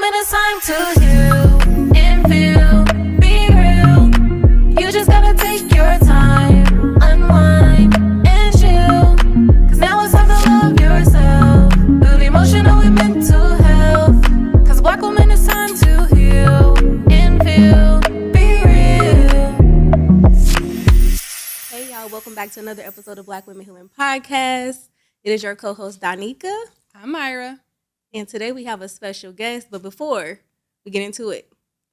woman, it's time to heal and feel, be real. You just gotta take your time, unwind and chill. Cause now it's time to love yourself. Build emotional and mental health. Cause black woman, it's time to heal and feel, be real. Hey y'all, welcome back to another episode of Black Women Healing Podcast. It is your co-host Donika. I'm Myra. And today we have a special guest. But before we get into it,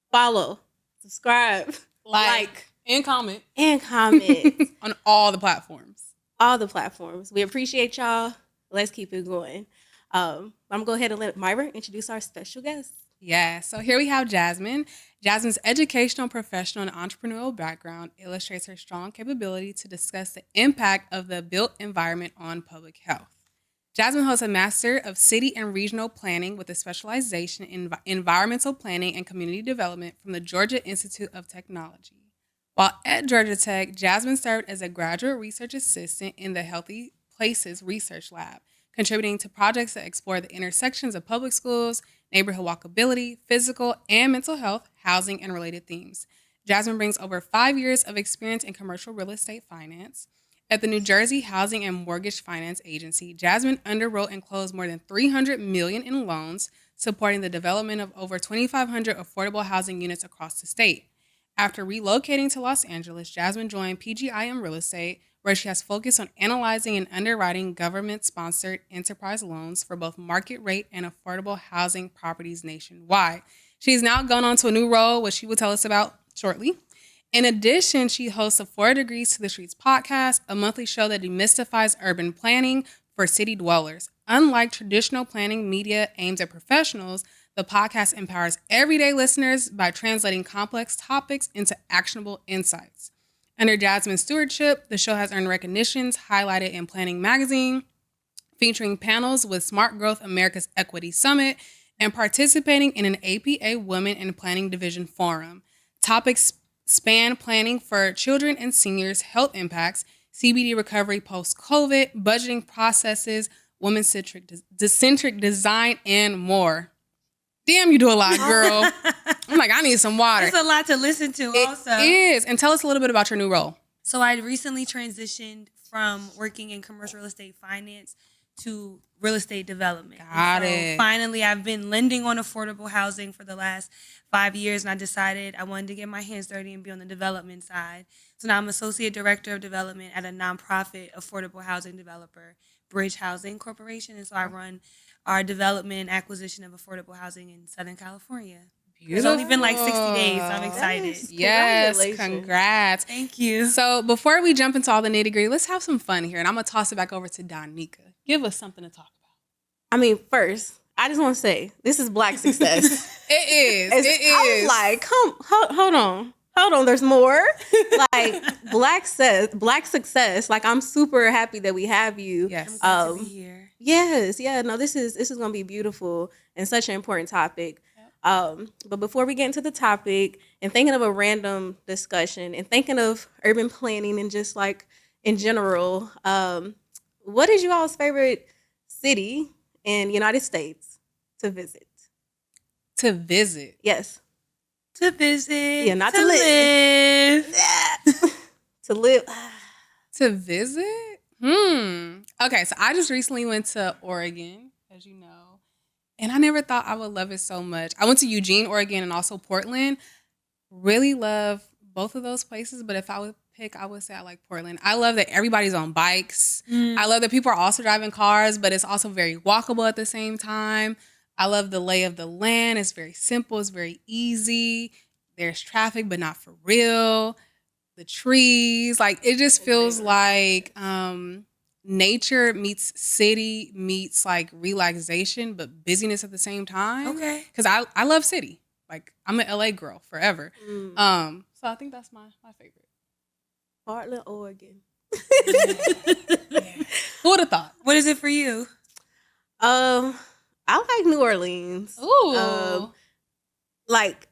follow, subscribe, like and comment. And comment. On all the platforms. All the platforms. We appreciate y'all. Let's keep it going. I'm going to go ahead and let Myra introduce our special guest. Yeah, so here we have Jasmine. Jasmine's educational, professional, and entrepreneurial background illustrates her strong capability to discuss the impact of the built environment on public health. Jasmine holds a Master of City and Regional Planning with a specialization in environmental planning and community development from the Georgia Institute of Technology. While at Georgia Tech, Jasmine served as a graduate research assistant in the Healthy Places Research Lab, contributing to projects that explore the intersections of public schools, neighborhood walkability, physical and mental health, housing, and related themes. Jasmine brings over 5 years of experience in commercial real estate finance. At the New Jersey Housing and Mortgage Finance Agency, Jasmine underwrote and closed more than $300 million in loans, supporting the development of over 2,500 affordable housing units across the state. After relocating to Los Angeles, Jasmine joined PGIM Real Estate, where she has focused on analyzing and underwriting government-sponsored enterprise loans for both market rate and affordable housing properties nationwide. She's now gone on to a new role, which she will tell us about shortly. In addition, she hosts a 4 Degrees to the Streets podcast, a monthly show that demystifies urban planning for city dwellers. Unlike traditional planning media aimed at professionals, the podcast empowers everyday listeners by translating complex topics into actionable insights. Under Jasmine's stewardship, the show has earned recognitions highlighted in Planning Magazine, featuring panels with Smart Growth America's Equity Summit, and participating in an APA Women in Planning Division Forum. Topics span planning for children and seniors, health impacts, CBD recovery post-COVID, budgeting processes, women-centric design, and more. Damn, you do a lot, girl. I'm like, I need some water. It's a lot to listen to also. It is. And tell us a little bit about your new role. So I recently transitioned from working in commercial real estate finance to real estate development. Got it. Finally, I've been lending on affordable housing for the last 5 years, and I decided I wanted to get my hands dirty and be on the development side. So now I'm Associate Director of Development at a nonprofit affordable housing developer, Bridge Housing Corporation. And so I run our development and acquisition of affordable housing in Southern California. Beautiful. It's only been like 60 days, so I'm excited. Yes, congrats. Thank you. So before we jump into all the nitty-gritty, let's have some fun here. And I'm going to toss it back over to Donika. Give us something to talk about. I mean, first, I just want to say, this is Black success. It is. I was like, hold on, there's more. Like, Black success. Like, I'm super happy that we have you. Yes. I'm glad to be here. Yes, yeah, no, this is going to be beautiful and such an important topic. But before we get into the topic and thinking of a random discussion and thinking of urban planning and just like in general, what is you all's favorite city in the United States to visit? To visit? Yes. To visit. Yeah, not to live. To live. To visit? Okay, so I just recently went to Oregon, as you know, and I never thought I would love it so much. I went to Eugene, Oregon, and also Portland. Really love both of those places, but if I would pick, I would say I like Portland. I love that everybody's on bikes. I love that people are also driving cars, but it's also very walkable at the same time. I love the lay of the land. It's very simple. It's very easy. There's traffic, but not for real. The trees, like it just feels like nature meets city meets like relaxation, but busyness at the same time. Okay. Because I love city. Like I'm an LA girl forever. So I think that's my favorite. Portland, Oregon. Who would have thought? What is it for you? I like New Orleans. Ooh. Like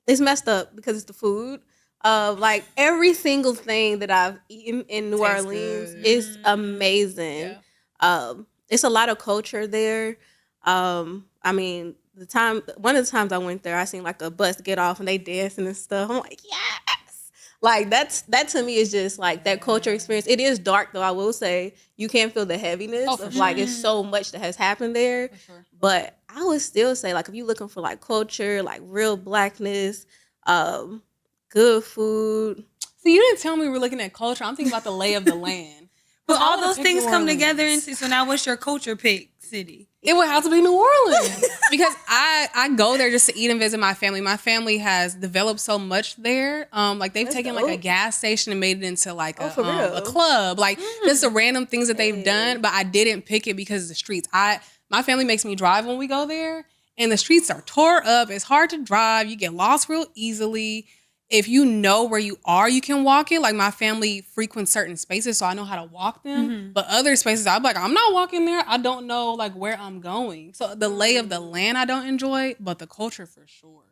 it's messed up because it's the food. Like every single thing that I've eaten in New Tastes Orleans good. is amazing. Yeah. It's a lot of culture there. I mean, one of the times I went there, I seen like a bus get off and they dancing and stuff. I'm like, yes. Like that to me is just like that culture experience. It is dark though, I will say. You can feel the heaviness for of sure. like it's so much that has happened there. For sure. But I would still say like if you're looking for like culture, like real blackness, good food. So you didn't tell me we were looking at culture. I'm thinking about the lay of the land. But I all wanna those pick things New come Orleans. together. So now what's your culture pick city? It would have to be New Orleans because I go there just to eat and visit my family. My family has developed so much there. Like they've That's taken dope. like a gas station and made it into like for real? a club. Like just the random things that they've done. But I didn't pick it because of the streets. My family makes me drive when we go there, and the streets are tore up. It's hard to drive. You get lost real easily. If you know where you are, you can walk it. Like my family frequents certain spaces, so I know how to walk them. But other spaces, I'm like, I'm not walking there. I don't know like where I'm going. So the lay of the land I don't enjoy, but the culture for sure.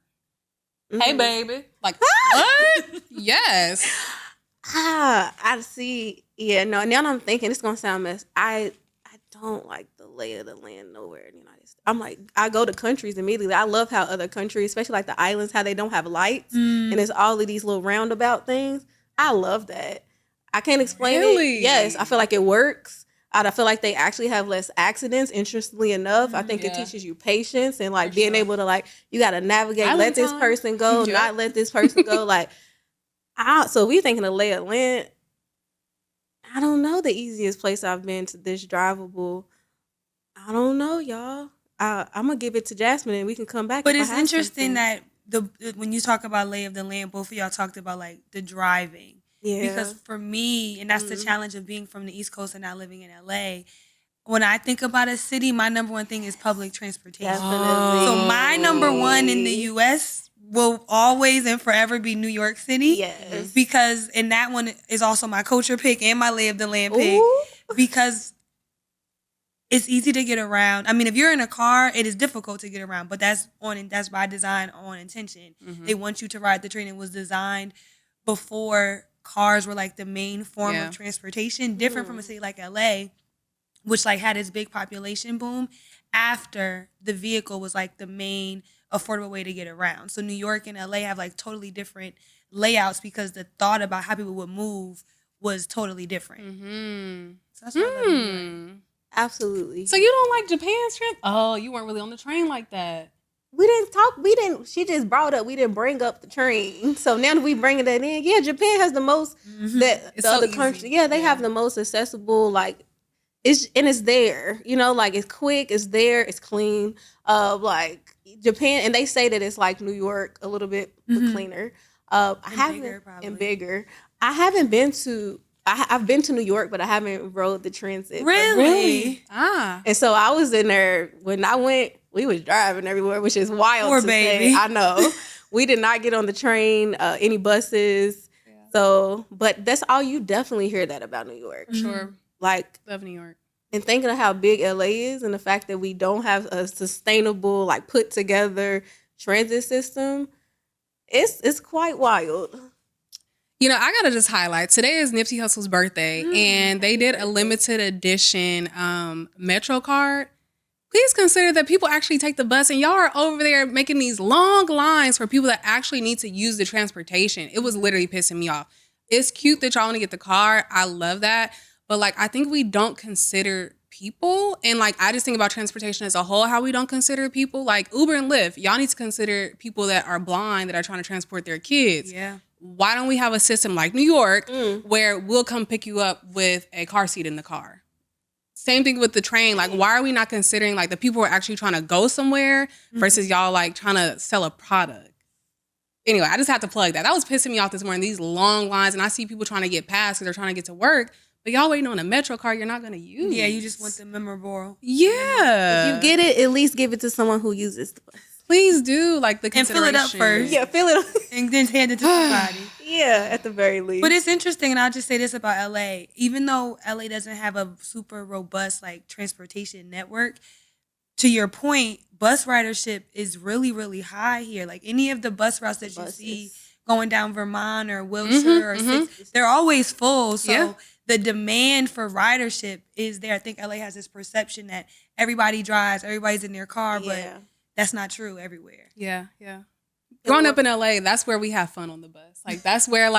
Hey, baby. Like, what? Yes. I see. Yeah, no, now I'm thinking it's gonna sound mess. I don't like the lay of the land nowhere in the United States. I'm like, I go to countries immediately. I love how other countries, especially like the islands, how they don't have lights and it's all of these little roundabout things. I love that. I can't explain Really? it. Yes, I feel like it works. I feel like they actually have less accidents. Interestingly enough, I think it Yeah. teaches you patience and like being able to like you got to navigate. Island let this time. person go, Yep. not let this person go. Like, so we thinking of lay of land. I don't know the easiest place I've been to this drivable. I don't know, y'all. I'm gonna give it to Jasmine and we can come back. But if I it's have interesting something. that when you talk about lay of the land, both of y'all talked about like the driving. Yeah. Because for me, and that's the challenge of being from the East Coast and now living in LA, when I think about a city, my number one thing is public transportation. Definitely. So my number one in the US will always and forever be New York City. Yes. Because and that one is also my culture pick and my lay of the land pick. Ooh. Because it's easy to get around. I mean, if you're in a car, it is difficult to get around, but that's by design, on intention. They want you to ride the train. It was designed before cars were like the main form Yeah. of transportation, different from a city like LA, which like had its big population boom after the vehicle was like the main affordable way to get around. So New York and LA have like totally different layouts because the thought about how people would move was totally different. So that's what I love New York. Absolutely. So you don't like Japan's trip? Oh, you weren't really on the train like that. She just brought up, we didn't bring up the train. So now that we bringing that in, yeah, Japan has the most, that It's the so other easy. countries, yeah, they have the most accessible, like, it's there, you know, like it's quick, it's there, it's clean. Like Japan, and they say that it's like New York a little bit cleaner. Bigger, probably. And bigger. I haven't been to, I've been to New York, but I haven't rode the transit. Really? Ah. And so I was in there when I went. We was driving everywhere, which is wild Poor to baby. say. I know. We did not get on the train, any buses. Yeah. So, but that's all you definitely hear that about New York. For sure. Like, Love New York. and thinking of how big LA is and the fact that we don't have a sustainable, like put together transit system, it's quite wild. You know, I gotta just highlight, today is Nipsey Hussle's birthday, and they did a limited edition Metro card. Please consider that people actually take the bus, and y'all are over there making these long lines for people that actually need to use the transportation. It was literally pissing me off. It's cute that y'all want to get the car. I love that. But like, I think we don't consider people. And like, I just think about transportation as a whole, how we don't consider people. Like Uber and Lyft, y'all need to consider people that are blind that are trying to transport their kids. Yeah. Why don't we have a system like New York where we'll come pick you up with a car seat in the car? Same thing with the train. Like, why are we not considering like the people who are actually trying to go somewhere versus y'all like trying to sell a product? Anyway, I just have to plug that. That was pissing me off this morning. These long lines, and I see people trying to get past because they're trying to get to work, but y'all waiting on a Metro card you're not going to use. Yeah, you just want the memorable. Yeah. If you get it, at least give it to someone who uses the bus. Please do, like, the And fill it up consideration. first. Yeah, feel it. And then hand it to somebody. Yeah, at the very least. But it's interesting, and I'll just say this about LA. Even though LA doesn't have a super robust like transportation network, to your point, bus ridership is really, really high here. Like any of the bus routes that you see going down Vermont or Wilshire or Six, they're always full. So Yeah. the demand for ridership is there. I think LA has this perception that everybody drives, everybody's in their car, but that's not true everywhere. Yeah. Growing up in LA, that's where we have fun on the bus. Like that's where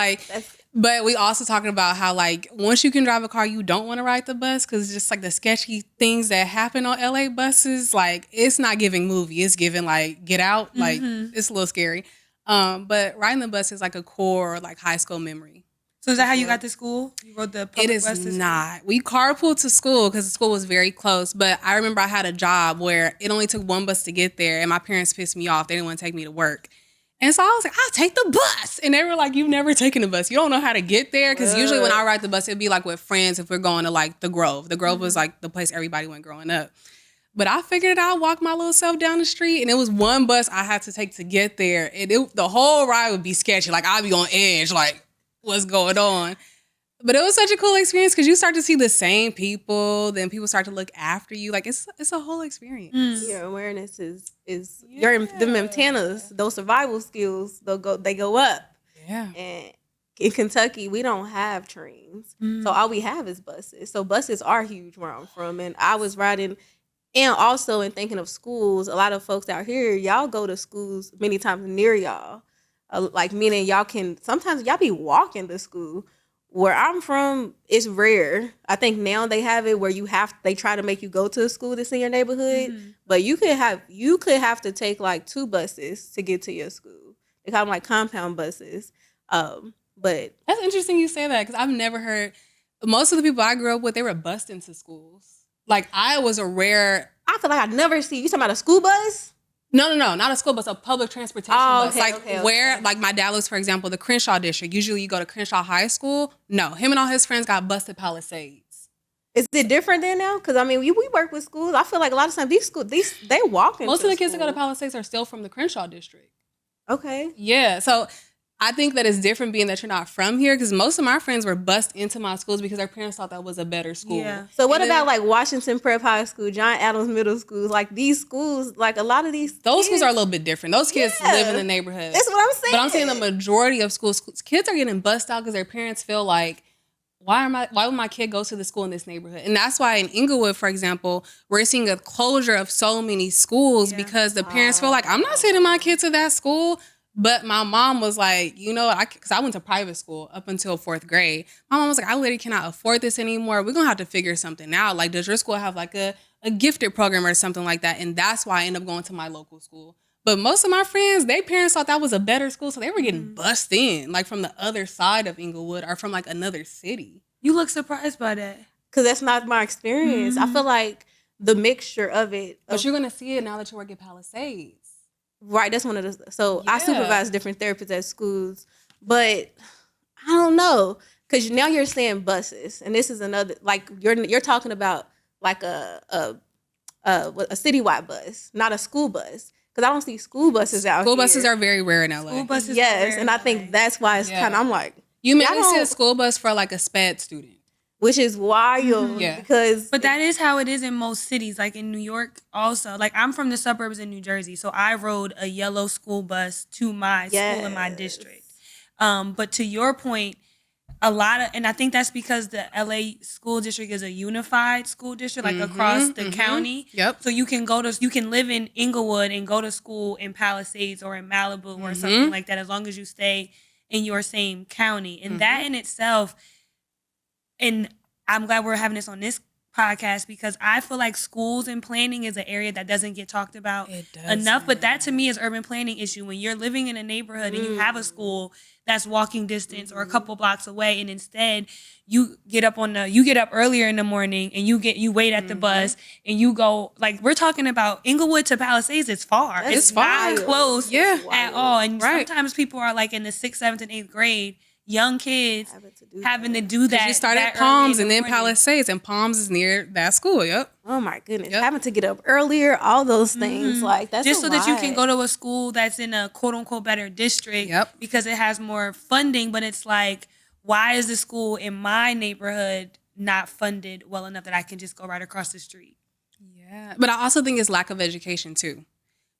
but we also talking about how like once you can drive a car, you don't want to ride the bus because it's just like the sketchy things that happen on LA buses. Like it's not giving movie, it's giving like Get Out. Like it's a little scary. But riding the bus is like a core like high school memory. So is that how you got to school? You rode the public bus to school? It is not. We carpooled to school because the school was very close. But I remember I had a job where it only took one bus to get there, and my parents pissed me off. They didn't want to take me to work. And so I was like, I'll take the bus. And they were like, you've never taken a bus. You don't know how to get there. Because usually when I ride the bus, it'd be like with friends if we're going to like the Grove. The Grove was like the place everybody went growing up. But I figured I'd walk my little self down the street. And it was one bus I had to take to get there. And the whole ride would be sketchy. Like I'd be on edge, like what's going on. But it was such a cool experience because you start to see the same people. Then people start to look after you. Like it's a whole experience. Your awareness is your them antennas, those survival skills. They go up. Yeah. And in Kentucky, we don't have trains, so all we have is buses. So buses are huge where I'm from, and I was riding. And also in thinking of schools, a lot of folks out here, y'all go to schools many times near y'all. Like meaning y'all can sometimes y'all be walking to school. Where I'm from, it's rare. I think now they have it where they try to make you go to a school that's in your neighborhood, but you could have to take like 2 buses to get to your school. They call them like compound buses. But that's interesting you say that because I've never heard. Most of the people I grew up with, they were bused into schools. Like I was a rare. I feel like I never see you talking about a school bus. No, not a school bus, a public transportation bus. Okay, like okay. where, like my dad lives, for example, the Crenshaw district. Usually you go to Crenshaw High School. No, him and all his friends got bused at Palisades. Is it different then now? Because I mean, we work with schools. I feel like a lot of times they walk into Most of the kids that school. go to Palisades are still from the Crenshaw district. Okay. Yeah, so I think that it's different being that you're not from here because most of my friends were bused into my schools because their parents thought that was a better school. Yeah. So what about like Washington Prep High School, John Adams Middle School, like these schools, like a lot of these Those kids, schools are a little bit different. Those kids live in the neighborhood. That's what I'm saying. But I'm saying the majority of schools, kids are getting bussed out because their parents feel like, why would my kid go to the school in this neighborhood? And that's why in Inglewood, for example, we're seeing a closure of so many schools because the parents feel like, I'm not sending my kid to that school. But my mom was like, because I went to private school up until 4th grade. My mom was like, I literally cannot afford this anymore. We're going to have to figure something out. Like, does your school have like a gifted program or something like that? And that's why I ended up going to my local school. But most of my friends, their parents thought that was a better school. So they were getting bussed in, like from the other side of Inglewood or from like another city. You look surprised by that. Because that's not my experience. I feel like the mixture of it. But you're going to see it now that you work at Palisades. Right, that's one of the. So I supervise different therapists at schools, but I don't know because now you're saying buses, and this is another like you're talking about like a citywide bus, not a school bus, because I don't see school buses out here. School buses are very rare in LA. School buses yes, and I think that's why it's kind of I'm like you mainly see a school bus for like a SPED student. Which is wild because... But that is how it is in most cities, like in New York also. Like I'm from the suburbs in New Jersey, so I rode a yellow school bus to my school in my district. But to your point, and I think that's because the LA school district is a unified school district, like across the county. Yep. So you can live in Inglewood and go to school in Palisades or in Malibu or something like that, as long as you stay in your same county. And that in itself... And I'm glad we're having this on this podcast because I feel like schools and planning is an area that doesn't get talked about enough. But that to me is urban planning issue. When you're living in a neighborhood and you have a school that's walking distance or a couple blocks away, and instead you get up earlier in the morning and you wait at the bus and you go, like we're talking about Inglewood to Palisades, it's far. It's not close at all. And sometimes people are like in the 6th, 7th, and 8th grade. Young kids having to do that. You start at Palms and then Palisades, and Palms is near that school. Yep. Oh my goodness, having to get up earlier, all those things like that's just so that you can go to a school that's in a quote unquote better district because it has more funding. But it's like, why is the school in my neighborhood not funded well enough that I can just go right across the street? Yeah, but I also think it's lack of education too.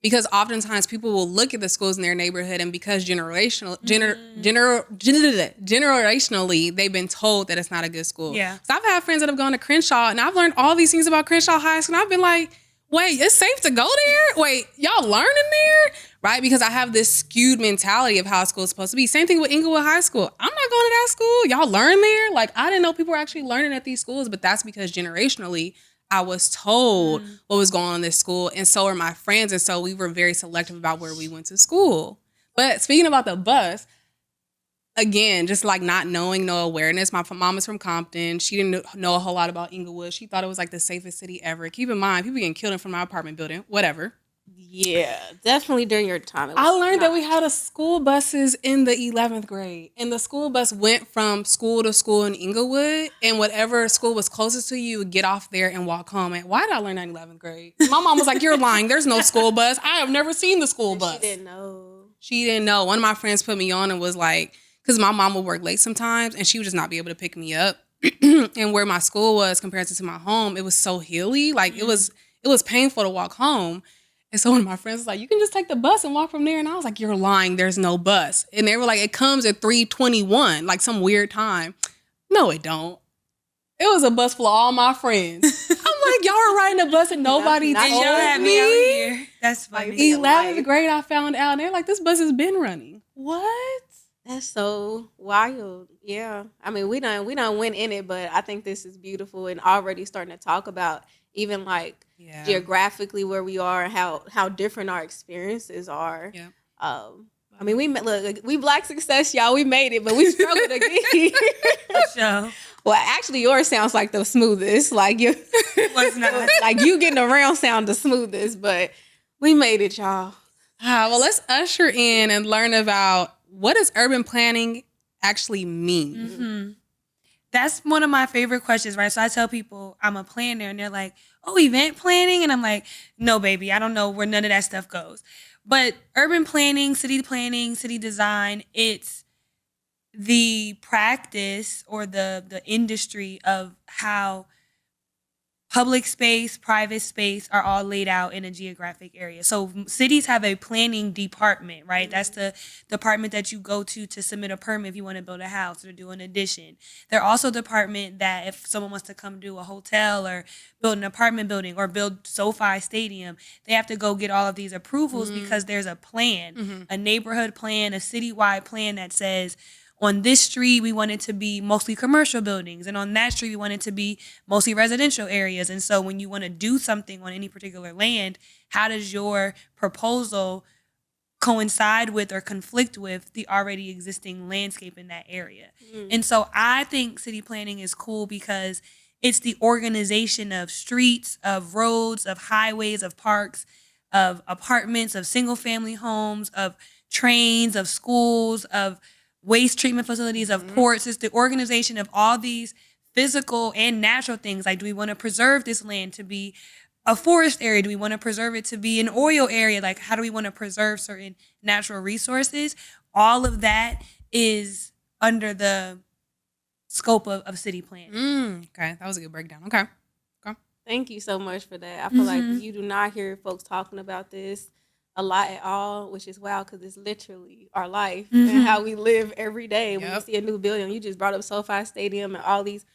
Because oftentimes people will look at the schools in their neighborhood, and because generationally they've been told that it's not a good school. Yeah. So I've had friends that have gone to Crenshaw, and I've learned all these things about Crenshaw High School, and I've been like, wait, it's safe to go there? Wait, y'all learning there? Right? Because I have this skewed mentality of how school is supposed to be. Same thing with Inglewood High School. I'm not going to that school. Y'all learn there? Like, I didn't know people were actually learning at these schools, but that's because generationally, I was told what was going on in this school, and so are my friends, and so we were very selective about where we went to school. But speaking about the bus, again, just like not knowing, no awareness. My mom is from Compton. She didn't know a whole lot about Inglewood. She thought it was like the safest city ever. Keep in mind, people getting killed in front of my apartment building, whatever. Yeah, definitely during your time. I learned that we had a school buses in the 11th grade, and the school bus went from school to school in Inglewood, and whatever school was closest to you, would get off there and walk home. And why did I learn that in 11th grade? My mom was like, "You're lying. There's no school bus. I have never seen the school bus." She didn't know. One of my friends put me on and was like, because my mom would work late sometimes, and she would just not be able to pick me up. And where my school was compared to my home, it was so hilly. Like it was painful to walk home. And so one of my friends was like, "You can just take the bus and walk from there." And I was like, "You're lying. There's no bus." And they were like, "It comes at 3:21, like some weird time." No, it don't. It was a bus full of all my friends. I'm like, y'all are riding a bus and nobody And y'all told had me out here. That's funny. 11th grade, I found out. And they're like, "This bus has been running." What? That's so wild. Yeah. I mean, we done went in it, but I think this is beautiful and already starting to talk about even like geographically where we are and how different our experiences are. Yeah. I mean, we Black success, y'all. We made it, but we struggled again. For sure. Well, actually, yours sounds like the smoothest. Like you, Was not. like you getting around sound the smoothest, but we made it, y'all. Well, let's usher in and learn about what does urban planning actually mean. Mm-hmm. That's one of my favorite questions, right? So I tell people I'm a planner, and they're like, "Oh, event planning?" And I'm like, "No, baby, I don't know where none of that stuff goes." But urban planning, city design, it's the practice or the industry of how public space, private space are all laid out in a geographic area. So cities have a planning department, right? That's the department that you go to submit a permit if you want to build a house or do an addition. They're also a department that if someone wants to come do a hotel or build an apartment building or build SoFi Stadium, they have to go get all of these approvals because there's a plan, a neighborhood plan, a citywide plan that says, on this street, we want it to be mostly commercial buildings. And on that street, we want it to be mostly residential areas. And so when you want to do something on any particular land, how does your proposal coincide with or conflict with the already existing landscape in that area? And so I think city planning is cool because it's the organization of streets, of roads, of highways, of parks, of apartments, of single family homes, of trains, of schools, of waste treatment facilities, of ports. It's the organization of all these physical and natural things. Like, do we want to preserve this land to be a forest area? Do we want to preserve it to be an oil area? Like, how do we want to preserve certain natural resources? All of that is under the scope of city planning. Okay, that was a good breakdown. Okay. Thank you so much for that. I feel like you do not hear folks talking about this a lot at all, which is wild because it's literally our life and how we live every day. When you see a new building, you just brought up SoFi Stadium and all these.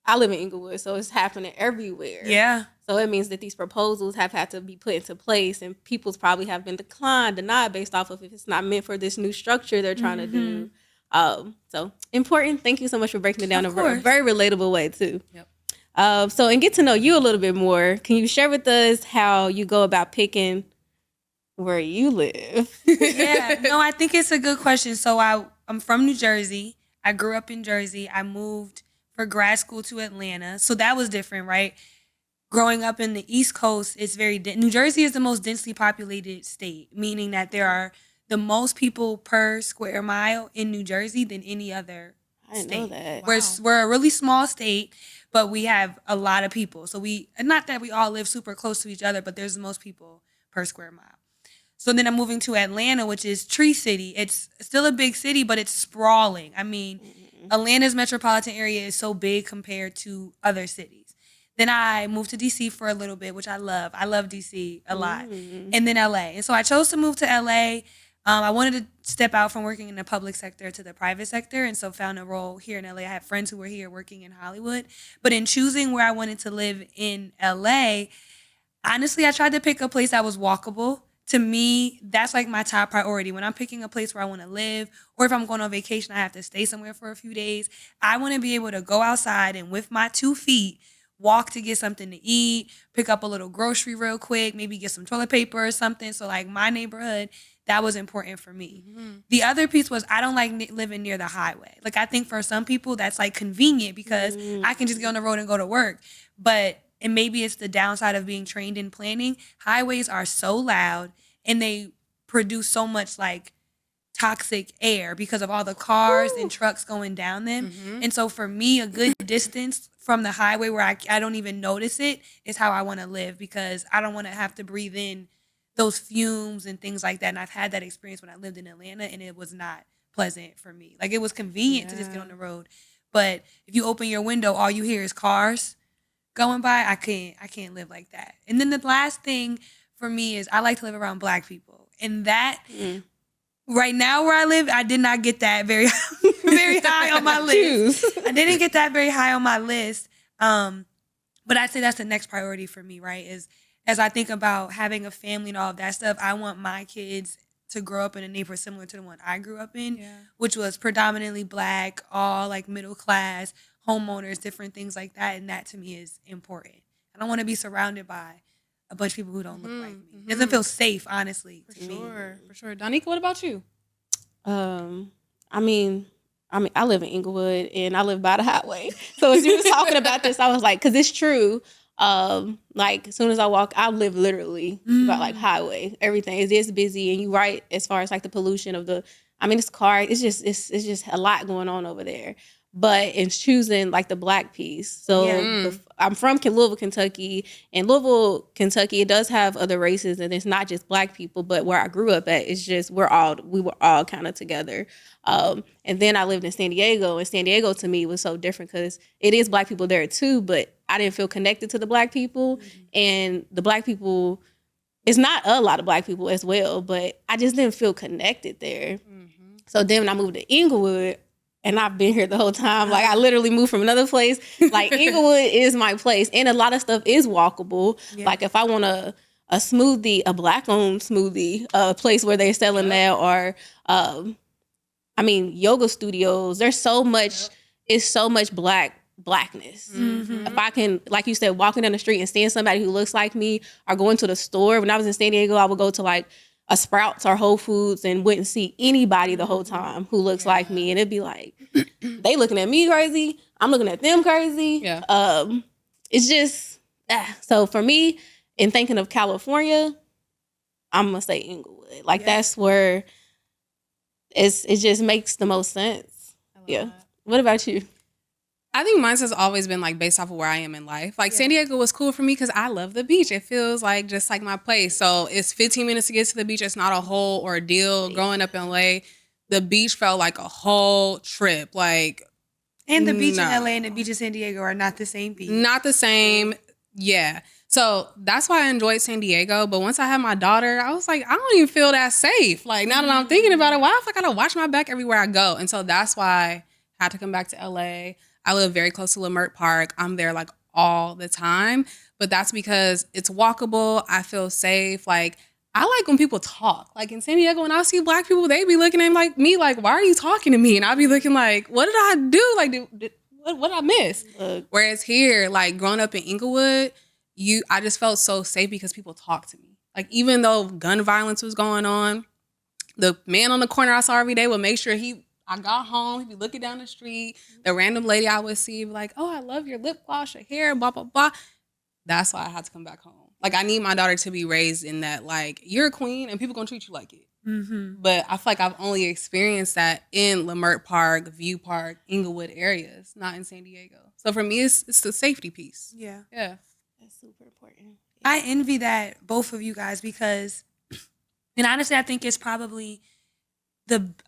I live in Inglewood, so it's happening everywhere. Yeah. So it means that these proposals have had to be put into place, and people's probably have been denied based off of if it's not meant for this new structure they're trying to do. So important. Thank you so much for breaking it down in a very relatable way too. Yep. So and get to know you a little bit more. Can you share with us how you go about picking where you live? Yeah, no, I think it's a good question. So I'm from New Jersey. I grew up in Jersey. I moved for grad school to Atlanta. So that was different, right? Growing up in the East Coast, it's very New Jersey is the most densely populated state, meaning that there are the most people per square mile in New Jersey than any other I didn't state. know that. We're a really small state, but we have a lot of people. So not that we all live super close to each other, but there's the most people per square mile. So then I'm moving to Atlanta, which is Tree City. It's still a big city, but it's sprawling. I mean, Atlanta's metropolitan area is so big compared to other cities. Then I moved to DC for a little bit, which I love. I love DC a lot. And then LA. And so I chose to move to LA. I wanted to step out from working in the public sector to the private sector. And so found a role here in LA. I have friends who were here working in Hollywood. But in choosing where I wanted to live in LA, Honestly, I tried to pick a place that was walkable. To me, that's like my top priority. When I'm picking a place where I want to live, or if I'm going on vacation, I have to stay somewhere for a few days. I want to be able to go outside and with my 2 feet, walk to get something to eat, pick up a little grocery real quick, maybe get some toilet paper or something. So like my neighborhood, that was important for me. The other piece was I don't like living near the highway. Like I think for some people that's like convenient because I can just get on the road and go to work. But and maybe it's the downside of being trained in planning. Highways are so loud and they produce so much like toxic air because of all the cars and trucks going down them. And so for me, a good distance from the highway where I don't even notice it is how I want to live, because I don't want to have to breathe in those fumes and things like that. And I've had that experience when I lived in Atlanta, and it was not pleasant for me. Like it was convenient to just get on the road, but if you open your window, all you hear is cars going by. I can't live like that. And then the last thing for me is I like to live around Black people, and that right now where I live, I did not get that very very high on my list. I didn't get that very high on my list. But I'd say that's the next priority for me, right? Is as I think about having a family and all of that stuff, I want my kids to grow up in a neighborhood similar to the one I grew up in, which was predominantly Black, all like middle class, homeowners, different things like that. And that to me is important. I don't want to be surrounded by a bunch of people who don't look like me. It doesn't feel safe, honestly, to me. For sure. Donika, what about you? I mean, I live in Inglewood and I live by the highway. So as you was talking about this, I was like, because it's true. Like as soon as I walk, I live literally by like highway. Everything is just busy, and you right as far as like the pollution of the. I mean, it's car. It's just a lot going on over there. But in choosing like the Black piece, so I'm from Louisville, Kentucky, and Louisville, Kentucky, it does have other races, and it's not just Black people. But where I grew up at, it's just we were all kind of together. And then I lived in San Diego, and San Diego to me was so different because it is Black people there too, but I didn't feel connected to the Black people, and the Black people. It's not a lot of Black people as well, but I just didn't feel connected there. So then when I moved to Inglewood. And I've been here the whole time. Like, I literally moved from another place. Like, Inglewood is my place. And a lot of stuff is walkable. Yeah. Like, if I want a smoothie, a Black-owned smoothie, a place where they're selling that, or, yoga studios. There's so much, it's so much Blackness. If I can, like you said, walking down the street and seeing somebody who looks like me, or going to the store. When I was in San Diego, I would go to, like, a Sprouts or Whole Foods and wouldn't see anybody the whole time who looks like me. And it'd be like, they looking at me crazy. I'm looking at them crazy. It's just, so for me, in thinking of California, I'm going to say Inglewood. Like that's where it just makes the most sense. What about you? I think mine has always been like based off of where I am in life. Like San Diego was cool for me because I love the beach. It feels like just like my place. So it's 15 minutes to get to the beach. It's not a whole ordeal. Growing up in LA, the beach felt like a whole trip. Like, and the beach in LA and the beach in San Diego are not the same beach. Not the same. Yeah. So that's why I enjoyed San Diego. But once I had my daughter, I was like, I don't even feel that safe. Like now that I'm thinking about it, why I gotta watch my back everywhere I go? And so that's why I had to come back to LA. I live very close to Leimert Park. I'm there like all the time, but that's because it's walkable. I feel safe. Like I like when people talk. Like in San Diego, when I see Black people, they be looking at me like, why are you talking to me? And I'll be looking like, what did I do? Like, what did I miss? Whereas here, like growing up in Inglewood, I just felt so safe because people talk to me. Like even though gun violence was going on, the man on the corner I saw every day would make sure I got home, he'd be looking down the street. The random lady I would see be like, oh, I love your lip gloss, your hair, blah, blah, blah. That's why I had to come back home. Like, I need my daughter to be raised in that, like, you're a queen and people gonna treat you like it. But I feel like I've only experienced that in Leimert Park, View Park, Inglewood areas, not in San Diego. So for me, it's the safety piece. Yeah. That's super important. I envy that, both of you guys, because, and honestly, I think it's probably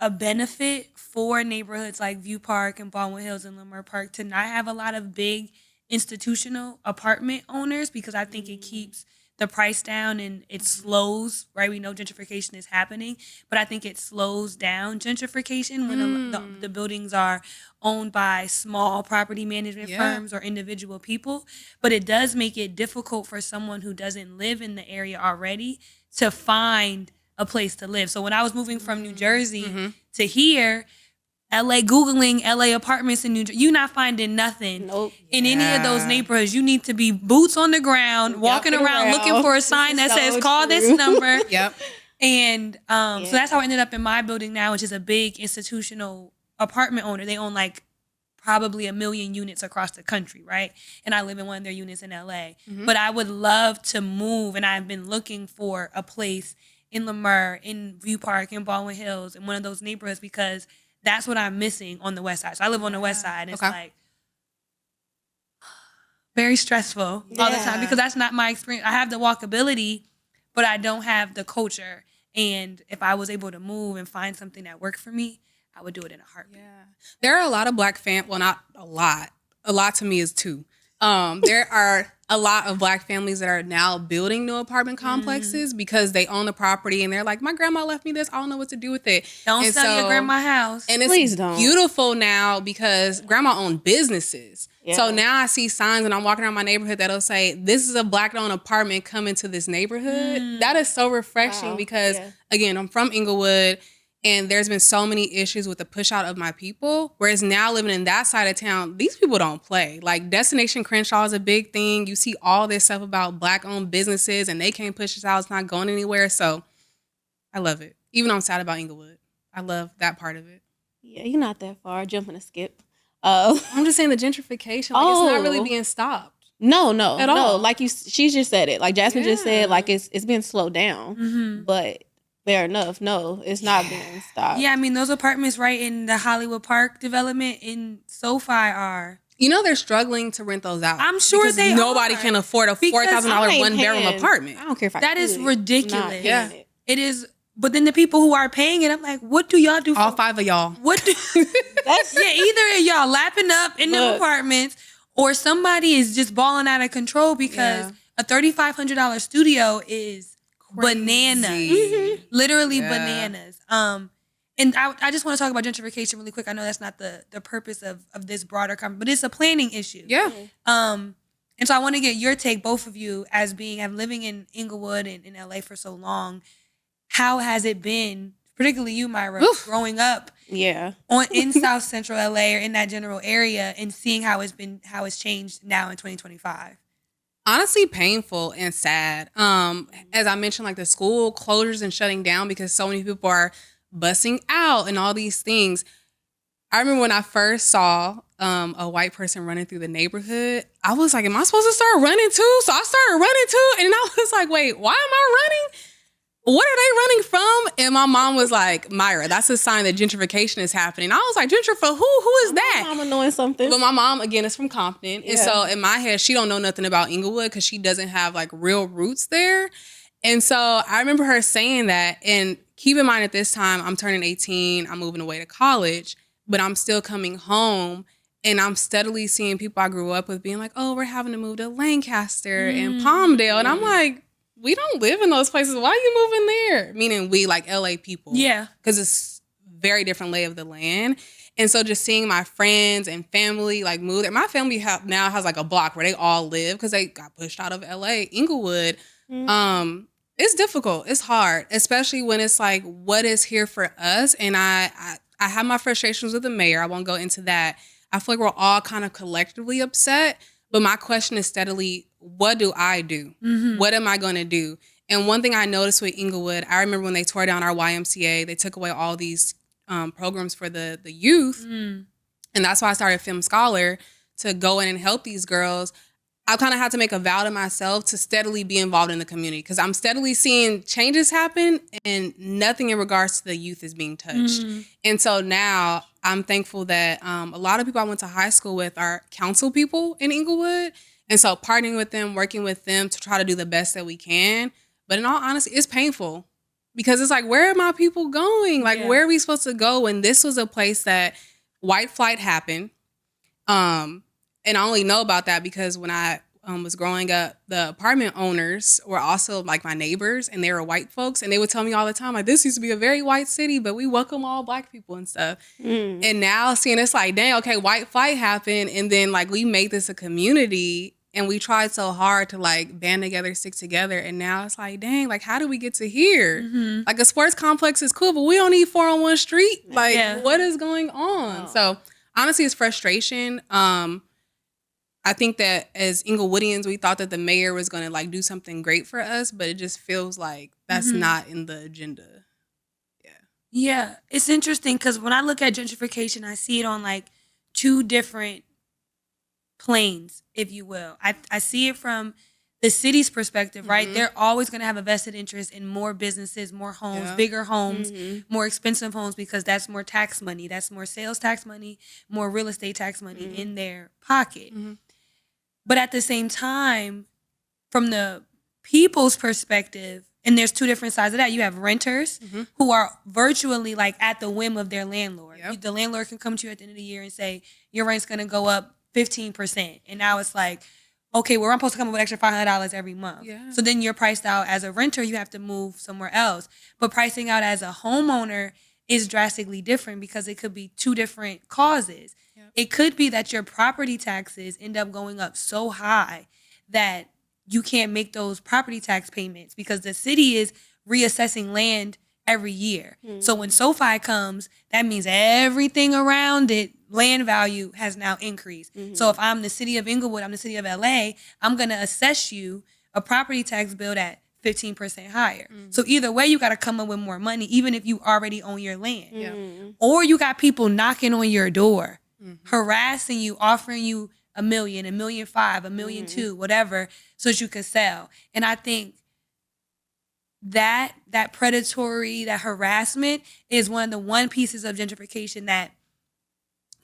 a benefit for neighborhoods like View Park and Baldwin Hills and Leimert Park to not have a lot of big institutional apartment owners, because I think it keeps the price down and it slows, right? We know gentrification is happening, but I think it slows down gentrification when the buildings are owned by small property management firms or individual people. But it does make it difficult for someone who doesn't live in the area already to find a place to live. So when I was moving from New Jersey to here, Googling LA apartments in New Jersey, you're not finding nothing in any of those neighborhoods. You need to be boots on the ground, walking around looking for a sign that says, call this number. And so that's how I ended up in my building now, which is a big institutional apartment owner. They own like probably 1 million units across the country, right? And I live in one of their units in LA. But I would love to move, and I've been looking for a place in Leimert, in View Park, in Baldwin Hills, in one of those neighborhoods, because that's what I'm missing on the west side. So I live on the west side, and it's like very stressful all the time because that's not my experience. I have the walkability, but I don't have the culture. And if I was able to move and find something that worked for me, I would do it in a heartbeat. There are a lot of Black well, not a lot. A lot to me is 2. There are a lot of Black families that are now building new apartment complexes because they own the property and they're like, my grandma left me this. I don't know what to do with it. Don't sell your grandma's house. And it's beautiful now because grandma owned businesses. So now I see signs when I'm walking around my neighborhood that'll say, this is a Black-owned apartment coming to this neighborhood. That is so refreshing because, again, I'm from Inglewood. And there's been so many issues with the push out of my people. Whereas now living in that side of town, these people don't play. Like Destination Crenshaw is a big thing. You see all this stuff about Black owned businesses and they can't push us out. It's not going anywhere. So I love it. Even though I'm sad about Inglewood. I love that part of it. Yeah, you're not that far. Jumping a skip. I'm just saying the gentrification, like it's not really being stopped. No. At all. Like she just said it. Like Jasmine just said, like it's been slowed down. But fair enough. No, it's not being stopped. Yeah, I mean, those apartments right in the Hollywood Park development in SoFi are... You know they're struggling to rent those out. I'm sure they nobody are. can afford a $4,000 one-bedroom apartment. I don't care if I That is ridiculous. Yeah. It is... But then the people who are paying it, I'm like, what do y'all do? All 5 of y'all. What do... either y'all lapping up in the apartments or somebody is just balling out of control because a $3,500 studio is... bananas, literally bananas. And I just want to talk about gentrification really quick. I know that's not the purpose of this broader conversation, but it's a planning issue. Yeah. And so I want to get your take, both of you, as living in Inglewood and in LA for so long. How has it been, particularly you, Myra, growing up in South Central LA or in that general area and seeing how it's changed now in 2025? Honestly, painful and sad. As I mentioned, like the school closures and shutting down because so many people are busing out and all these things. I remember when I first saw a white person running through the neighborhood, I was like, am I supposed to start running too? So I started running too. And I was like, wait, why am I running? What are they running from? And my mom was like, Myra, that's a sign that gentrification is happening. I was like, gentrification? Who is that? My mama knowing something. But my mom, again, is from Compton. And so in my head, she don't know nothing about Inglewood because she doesn't have like real roots there. And so I remember her saying that. And keep in mind at this time, I'm turning 18. I'm moving away to college. But I'm still coming home. And I'm steadily seeing people I grew up with being like, oh, we're having to move to Lancaster and Palmdale. And I'm like, we don't live in those places. Why are you moving there? Meaning we, like LA people. Yeah. Because it's very different lay of the land. And so just seeing my friends and family like move there. My family now has like a block where they all live because they got pushed out of LA, Inglewood. It's difficult. It's hard, especially when it's like, what is here for us? And I have my frustrations with the mayor. I won't go into that. I feel like we're all kind of collectively upset. But my question is steadily, what do I do? What am I going to do? And one thing I noticed with Inglewood, I remember when they tore down our YMCA, they took away all these programs for the youth. And that's why I started Film Scholar, to go in and help these girls. I kind of had to make a vow to myself to steadily be involved in the community because I'm steadily seeing changes happen and nothing in regards to the youth is being touched. And so now I'm thankful that a lot of people I went to high school with are council people in Inglewood. And so partnering with them, working with them to try to do the best that we can. But in all honesty, it's painful because it's like, where are my people going? Like, where are we supposed to go when this was a place that white flight happened? And I only know about that because when I was growing up, the apartment owners were also like my neighbors, and they were white folks, and they would tell me all the time, like, this used to be a very white city, but we welcome all Black people and stuff. And now seeing it's like, dang, okay, white flight happened, and then like we made this a community, and we tried so hard to like band together, stick together, and now it's like, dang, like how do we get to here? Like a sports complex is cool, but we don't need 4 on 1 street. Like what is going on? So honestly, it's frustration. I think that as Inglewoodians, we thought that the mayor was going to like do something great for us, but it just feels like that's not in the agenda. Yeah, it's interesting because when I look at gentrification, I see it on like 2 different planes, if you will. I see it from the city's perspective, right? They're always going to have a vested interest in more businesses, more homes, bigger homes, more expensive homes, because that's more tax money. That's more sales tax money, more real estate tax money in their pocket. But at the same time, from the people's perspective, and there's 2 different sides of that. You have renters who are virtually like at the whim of their landlord. The landlord can come to you at the end of the year and say, your rent's going to go up 15%. And now it's like, okay, well, I'm supposed to come up with extra $500 every month. So then you're priced out as a renter. You have to move somewhere else. But pricing out as a homeowner is drastically different because it could be 2 different causes. It could be that your property taxes end up going up so high that you can't make those property tax payments because the city is reassessing land every year. So when SoFi comes, that means everything around it, land value has now increased. So if I'm the city of Inglewood, I'm the city of LA, I'm going to assess you a property tax bill at 15% higher. So either way, you got to come up with more money, even if you already own your land. Or you got people knocking on your door, harassing you, offering you $1 million, $1.5 million, $1.2 million, whatever, so that you could sell. And I think that predatory, that harassment is one of the pieces of gentrification that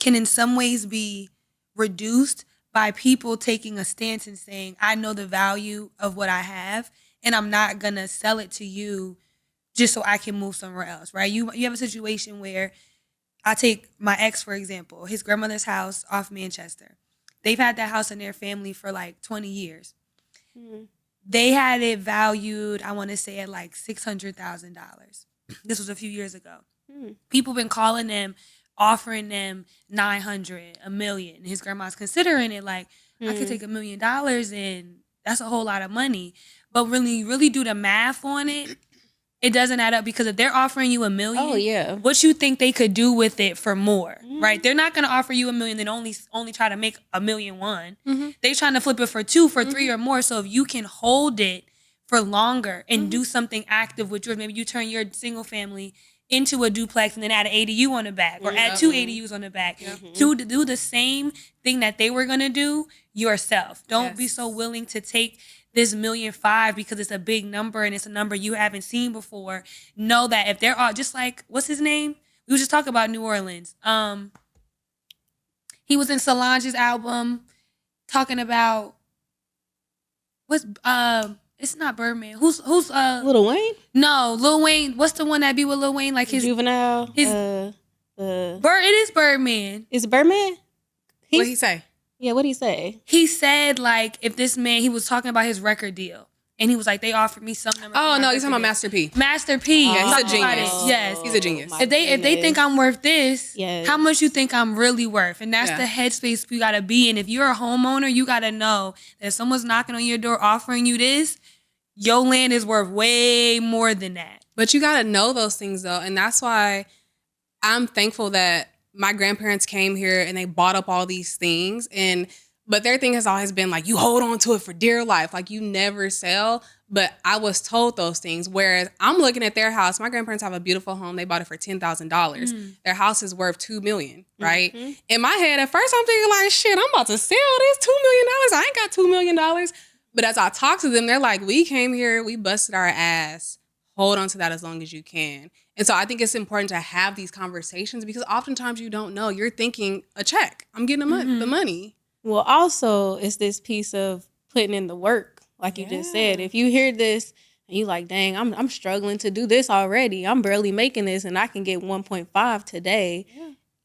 can in some ways be reduced by people taking a stance and saying, I know the value of what I have, and I'm not going to sell it to you just so I can move somewhere else, right? You have a situation where I take my ex, for example, his grandmother's house off Manchester. They've had that house in their family for like 20 years. They had it valued, I want to say, at like $600,000. This was a few years ago. People been calling them, offering them $900,000, $1 million. His grandma's considering it like, I could take $1 million and that's a whole lot of money. But really do the math on it, it doesn't add up because if they're offering you $1 million, what you think they could do with it for more, right? They're not going to offer you $1 million and only try to make $1.1 million. They're trying to flip it for 2, for 3 or more. So if you can hold it for longer and do something active with yours, maybe you turn your single family into a duplex and then add an ADU on the back or add 2 ADUs on the back to do the same thing that they were going to do yourself. Don't be so willing to take this $1.5 million because it's a big number and it's a number you haven't seen before. Know that if there are, just like, what's his name? We were just talking about New Orleans. He was in Solange's album talking about it's not Birdman. Who's Lil Wayne? No, Lil Wayne. What's the one that be with Lil Wayne? Like his Juvenile. It is Birdman. Is it Birdman? What'd he say? Yeah, what'd he say? He said, like, if this man, he was talking about his record deal. And he was like, they offered me something. Oh, no, he's talking about Master P. Master P. Yeah, he's a genius. Yes. He's a genius. If they think I'm worth this, Yes. how much you think I'm really worth? And that's the headspace you got to be in. If you're a homeowner, you got to know that if someone's knocking on your door offering you this, your land is worth way more than that. But you got to know those things, though. And that's why I'm thankful that my grandparents came here and they bought up all these things. But their thing has always been like, you hold on to it for dear life. Like, you never sell. But I was told those things. Whereas I'm looking at their house. My grandparents have a beautiful home. They bought it for $10,000. Their house is worth $2 million, right? In my head, at first, I'm thinking like, shit, I'm about to sell this $2 million. I ain't got $2 million. But as I talk to them, they're like, we came here, we busted our ass. Hold on to that as long as you can. And so I think it's important to have these conversations because oftentimes you don't know. You're thinking a check. I'm getting the money. Well, also, it's this piece of putting in the work, like you just said. If you hear this and you like, dang, I'm struggling to do this already. I'm barely making this, and I can get 1.5 today.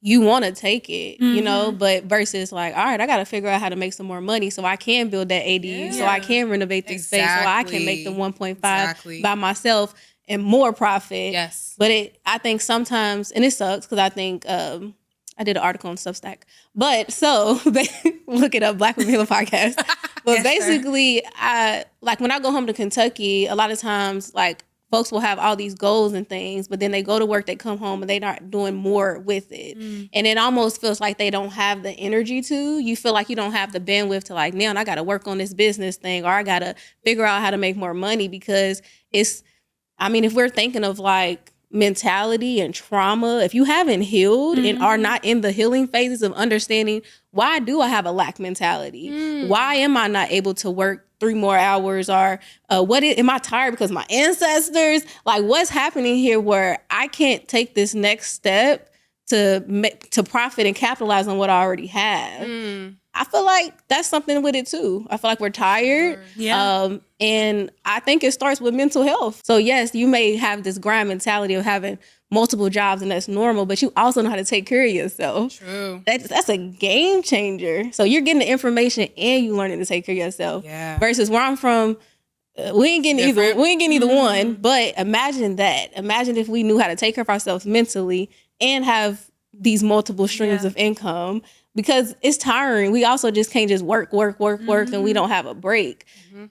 you want to take it, you know, Mm-hmm. but versus like, all right, I got to figure out how to make some more money so I can build that ADU, so I Yeah. can renovate this space, so I can make the Exactly. 1.5 Exactly. by myself and more profit. Yes. But I think sometimes, and it sucks because I think I did an article on Substack, but so look it up, Black Women Healer Podcast. But Yes, sir. basically, like when I go home to Kentucky, a lot of times like folks will have all these goals and things, but then they go to work, they come home, and they're not doing more with it. And it almost feels like they don't have the energy to. You feel like you don't have the bandwidth to like, man, I got to work on this business thing, or I got to figure out how to make more money, because I mean, if we're thinking of like mentality and trauma, if you haven't healed and are not in the healing phases of understanding, why do I have a lack mentality? Why am I not able to work 3 more hours? Or am I tired because my ancestors? Like, what's happening here where I can't take this next step to profit and capitalize on what I already have? I feel like that's something with it too. I feel like we're tired. Yeah. And I think it starts with mental health. So yes, you may have this grind mentality of having multiple jobs, and that's normal, but you also know how to take care of yourself. True. That's a game changer. So you're getting the information and you learning to take care of yourself. Yeah. Versus where I'm from, we ain't getting Different. either one. But imagine that. Imagine if we knew how to take care of ourselves mentally and have these multiple streams Yeah. of income, because it's tiring. We also just can't just work, and we don't have a break.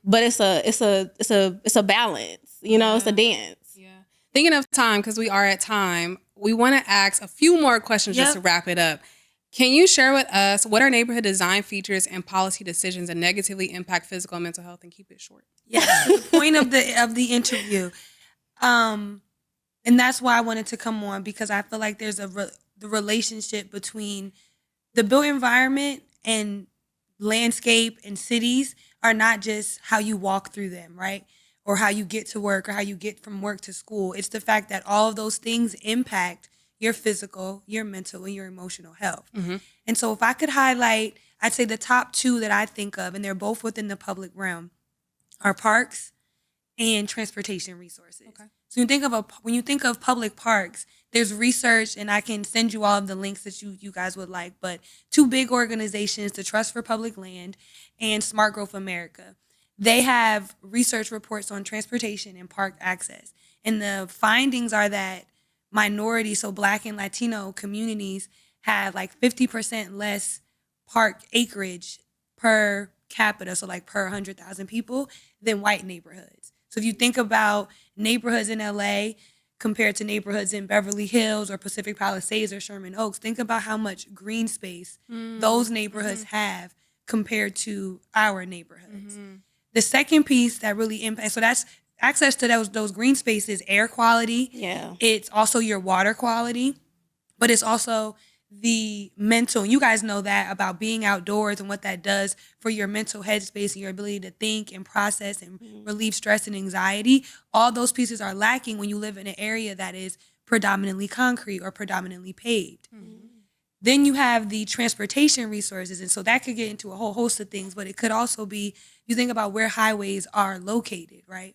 But it's a balance. You know, it's a dance. Yeah. Thinking of time, because we are at time, we want to ask a few more questions just to Yep. wrap it up. Can you share with us what are neighborhood design features and policy decisions that negatively impact physical and mental health, and keep it short? Yes, the point of the interview, and that's why I wanted to come on, because I feel like there's the relationship between the built environment and landscape and cities are not just how you walk through them, right? Or how you get to work, or how you get from work to school. It's the fact that all of those things impact your physical, your mental, and your emotional health. And so if I could highlight, I'd say the top 2 that I think of, and they're both within the public realm, are parks and transportation resources. Okay. So when you think of public parks, there's research, and I can send you all of the links that you guys would like, but 2 big organizations, the Trust for Public Land and Smart Growth America, they have research reports on transportation and park access. And the findings are that minorities, so Black and Latino communities, have like 50% less park acreage per capita, so like per 100,000 people, than white neighborhoods. So if you think about neighborhoods in LA compared to neighborhoods in Beverly Hills or Pacific Palisades or Sherman Oaks, think about how much green space those neighborhoods have compared to our neighborhoods. The second piece that really impacts, so that's access to those green spaces, air quality. Yeah. It's also your water quality, but it's also the mental. You guys know that about being outdoors and what that does for your mental headspace and your ability to think and process and relieve stress and anxiety. All those pieces are lacking when you live in an area that is predominantly concrete or predominantly paved. Then you have the transportation resources. And so that could get into a whole host of things, but it could also be, you think about where highways are located, right?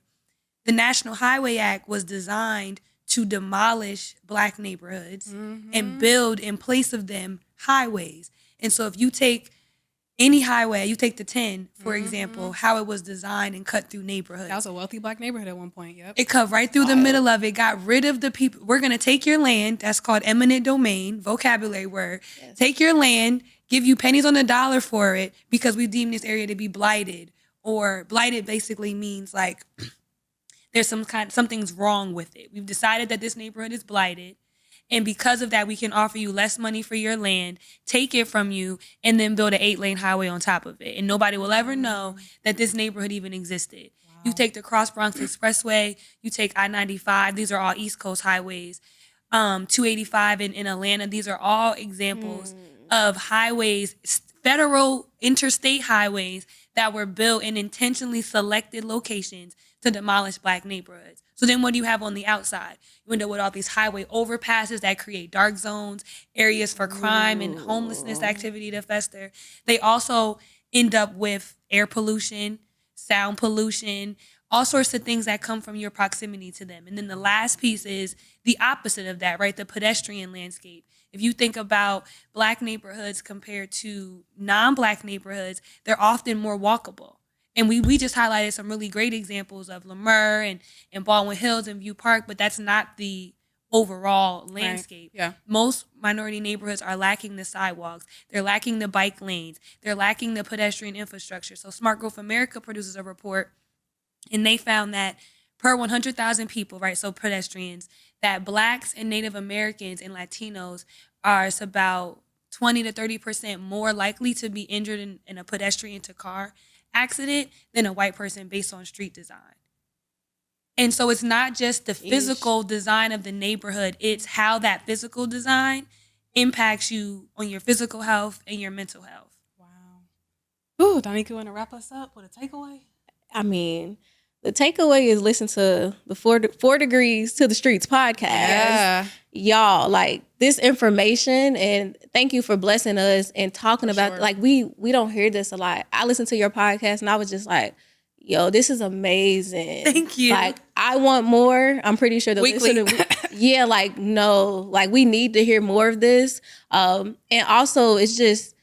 The National Highway Act was designed to demolish Black neighborhoods and build in place of them highways. And so if you take any highway, you take the 10, for example, how it was designed and cut through neighborhoods. That was a wealthy Black neighborhood at one point. Yep. It cut right through the middle of it, got rid of the people. We're going to take your land. That's called eminent domain, vocabulary word. Yes. Take your land, give you pennies on the dollar for it because we deem this area to be blighted. Or blighted basically means like there's something's wrong with it. We've decided that this neighborhood is blighted. And because of that, we can offer you less money for your land, take it from you, and then build an 8-lane highway on top of it. And nobody will ever know that this neighborhood even existed. Wow. You take the Cross Bronx Expressway, you take I-95. These are all East Coast highways. 285 in Atlanta. These are all examples of highways, federal interstate highways that were built in intentionally selected locations to demolish Black neighborhoods. So then what do you have on the outside? You end up with all these highway overpasses that create dark zones, areas for crime and homelessness activity to fester. They also end up with air pollution, sound pollution, all sorts of things that come from your proximity to them. And then the last piece is the opposite of that, right? The pedestrian landscape. If you think about Black neighborhoods compared to non-Black neighborhoods, they're often more walkable. And we just highlighted some really great examples of Leimert and Baldwin Hills and View Park, but that's not the overall landscape. Right. Yeah. Most minority neighborhoods are lacking the sidewalks. They're lacking the bike lanes. They're lacking the pedestrian infrastructure. So Smart Growth America produces a report, and they found that per 100,000 people, right, so pedestrians, that Blacks and Native Americans and Latinos are about 20 to 30% more likely to be injured in a pedestrian to car accident than a white person based on street design. And so it's not just the physical design of the neighborhood, it's how that physical design impacts you on your physical health and your mental health. Wow. Ooh, Donika, you want to wrap us up with a takeaway? I mean, the takeaway is listen to the Four Degrees to the Streets podcast. Yeah. Y'all, like, this information, and thank you for blessing us and talking about, like, we don't hear this a lot. I listened to your podcast and I was just like, yo, this is amazing. Thank you. Like, I want more. I'm pretty sure the Weekly. yeah, like, no, like, we need to hear more of this. And also, it's just,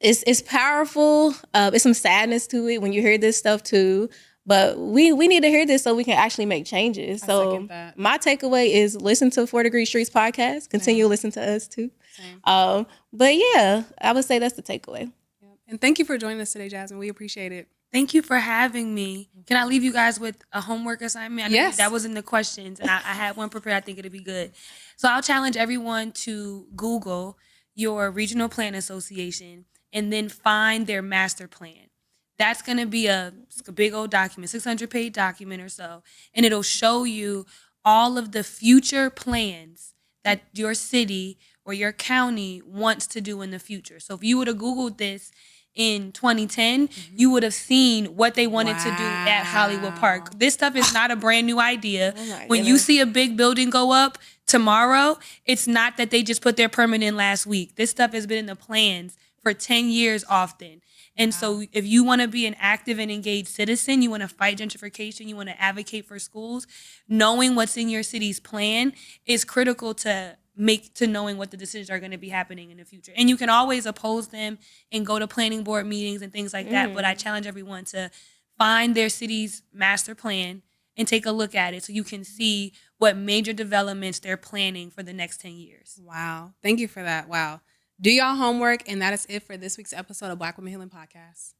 it's powerful. It's some sadness to it when you hear this stuff too. But we need to hear this so we can actually make changes. I So second that. my takeaway is listen to 4 Degree Streets podcast. Continue to listen to us too. Same. But yeah, I would say that's the takeaway. Yep. And thank you for joining us today, Jasmine. We appreciate it. Thank you for having me. Can I leave you guys with a homework assignment? I know Yes. that was in the questions, and I had one prepared. I think it'll be good. So I'll challenge everyone to Google your regional plan association and then find their master plan. That's going to be a big old document, 600-page document or so, and it'll show you all of the future plans that your city or your county wants to do in the future. So if you would have Googled this in 2010, you would have seen what they wanted to do at Hollywood Park. This stuff is not a brand new idea. When you see a big building go up tomorrow, it's not that they just put their permit in last week. This stuff has been in the plans for 10 years often. And so if you want to be an active and engaged citizen, you want to fight gentrification, you want to advocate for schools, knowing what's in your city's plan is critical to knowing what the decisions are going to be happening in the future. And you can always oppose them and go to planning board meetings and things like that. But I challenge everyone to find their city's master plan and take a look at it so you can see what major developments they're planning for the next 10 years. Wow. Thank you for that. Wow. Do y'all homework, and that is it for this week's episode of Black Women Healing Podcast.